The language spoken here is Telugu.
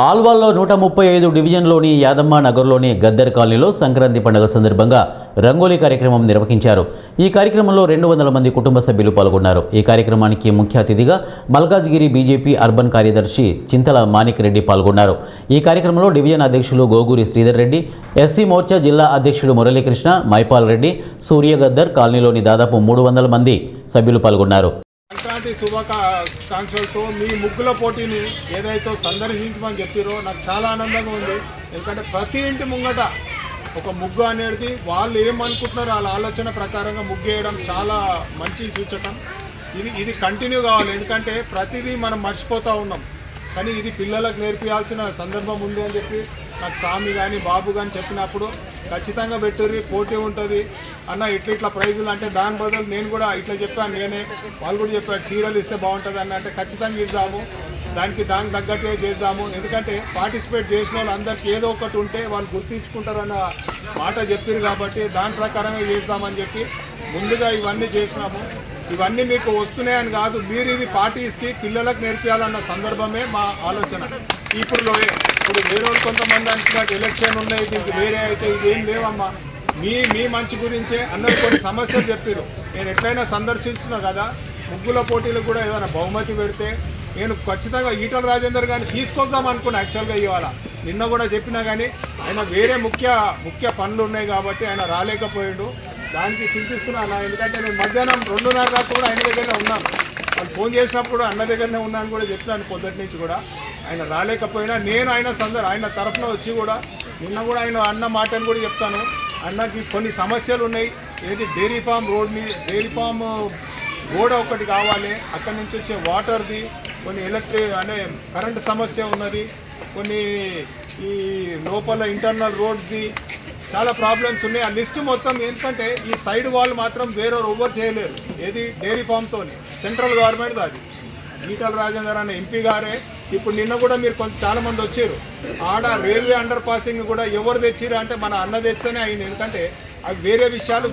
ఆల్వాల్లో 135 డివిజన్లోని యాదమ్మ నగర్లోని గద్దర్ కాలనీలో సంక్రాంతి పండుగ సందర్భంగా రంగోలీ కార్యక్రమం నిర్వహించారు. ఈ కార్యక్రమంలో 200 మంది కుటుంబ సభ్యులు పాల్గొన్నారు. ఈ కార్యక్రమానికి ముఖ్య అతిథిగా మల్కాజ్గిరి బీజేపీ అర్బన్ కార్యదర్శి చింతల మాణిక్ రెడ్డి పాల్గొన్నారు. ఈ కార్యక్రమంలో డివిజన్ అధ్యక్షులు గోగూరి శ్రీధర్ రెడ్డి, ఎస్సీ మోర్చా జిల్లా అధ్యక్షుడు మురళీకృష్ణ, మైపాల్ రెడ్డి, సూర్య గద్దర్ కాలనీలోని దాదాపు 300 మంది సభ్యులు పాల్గొన్నారు. సంక్రాంతి శుభాకాంక్షలతో మీ ముగ్గుల పోటీని ఏదైతే సందర్శించమని చెప్పారో నాకు చాలా ఆనందంగా ఉంది. ఎందుకంటే ప్రతి ఇంటి ముంగట ఒక ముగ్గు అనేది వాళ్ళు ఏమనుకుంటున్నారో వాళ్ళ ఆలోచన ప్రకారంగా ముగ్గు వేయడం చాలా మంచి సూచకం. ఇది కంటిన్యూ కావాలి. ఎందుకంటే ప్రతిదీ మనం మర్చిపోతూ ఉన్నాం, కానీ ఇది పిల్లలకు నేర్పించాల్సిన సందర్భం ఉంది అని చెప్పి నాకు స్వామి కానీ బాబు కానీ చెప్పినప్పుడు ఖచ్చితంగా పెట్టుర్రి, పోటీ ఉంటుంది అన్న, ఇట్లా ప్రైజులు అంటే దాని బదులు నేను కూడా ఇట్లా చెప్పాను, వాళ్ళు కూడా చెప్పారు చీరలు ఇస్తే బాగుంటుంది అన్న, అంటే ఖచ్చితంగా ఇద్దాము, దానికి తగ్గట్టుగా చేద్దాము. ఎందుకంటే పార్టిసిపేట్ చేసిన వాళ్ళు అందరికీ ఏదో ఒకటి ఉంటే వాళ్ళు గుర్తించుకుంటారన్న మాట చెప్పారు కాబట్టి దాని ప్రకారమే చేద్దామని చెప్పి ముందుగా ఇవన్నీ చేసినాము. ఇవన్నీ మీకు వస్తున్నాయని కాదు, మీరు ఇవి పాటిస్తే పిల్లలకు నేర్పించాలన్న సందర్భమే మా ఆలోచన. ఇప్పుడు వేరే వాళ్ళు కొంతమంది అంటున్నట్టు ఎలక్షన్ ఉన్నాయి, దీనికి వేరే అయితే ఇదేం లేవమ్మా, మీ మంచి గురించే అన్నది కొన్ని సమస్యలు చెప్పారు. నేను ఎట్లయినా సందర్శించిన కదా, ముగ్గుల పోటీలకు కూడా ఏదైనా బహుమతి పెడితే నేను ఖచ్చితంగా ఈటల రాజేందర్ గారిని తీసుకొద్దాం అనుకున్నా. యాక్చువల్గా ఇవాళ నిన్న కూడా చెప్పినా కానీ ఆయన వేరే ముఖ్య పనులు ఉన్నాయి కాబట్టి ఆయన రాలేకపోయాడు. దానికి చింతిస్తున్నాను. ఎందుకంటే నేను మధ్యాహ్నం 2:30 దాకా కూడా ఆయన దగ్గరనే ఉన్నాను. వాళ్ళు ఫోన్ చేసినప్పుడు అన్న దగ్గరనే ఉన్నాను కూడా చెప్పినాను. పొద్దుటి నుంచి కూడా ఆయన రాలేకపోయినా నేను ఆయన తరఫున వచ్చి కూడా నిన్న కూడా ఆయన అన్న మాటను కూడా చెప్తాను. అన్నకి కొన్ని సమస్యలు ఉన్నాయి. ఏది డైరీ ఫామ్ రోడ్ ఒకటి కావాలి, అక్కడి నుంచి వచ్చే వాటర్ది, కొన్ని కరెంట్ సమస్య ఉన్నది, కొన్ని ఈ లోపల ఇంటర్నల్ రోడ్స్ది చాలా ప్రాబ్లమ్స్ ఉన్నాయి. ఆ లిస్ట్ మొత్తం ఏంటంటే ఈ సైడ్ వాళ్ళు మాత్రం వేరే ఓవర్ చేయలేరు. ఏది డైరీ ఫామ్తోని సెంట్రల్ గవర్నమెంట్ అది. ఈటల రాజేందర్ అనే ఎంపీ గారే ఇప్పుడు నిన్న కూడా మీరు చాలా మంది వచ్చారు. ఆడ రైల్వే అండర్ పాసింగ్ కూడా ఎవరు తెచ్చిరు అంటే మన అన్న తెస్తేనే అయింది. ఎందుకంటే అవి వేరే విషయాలు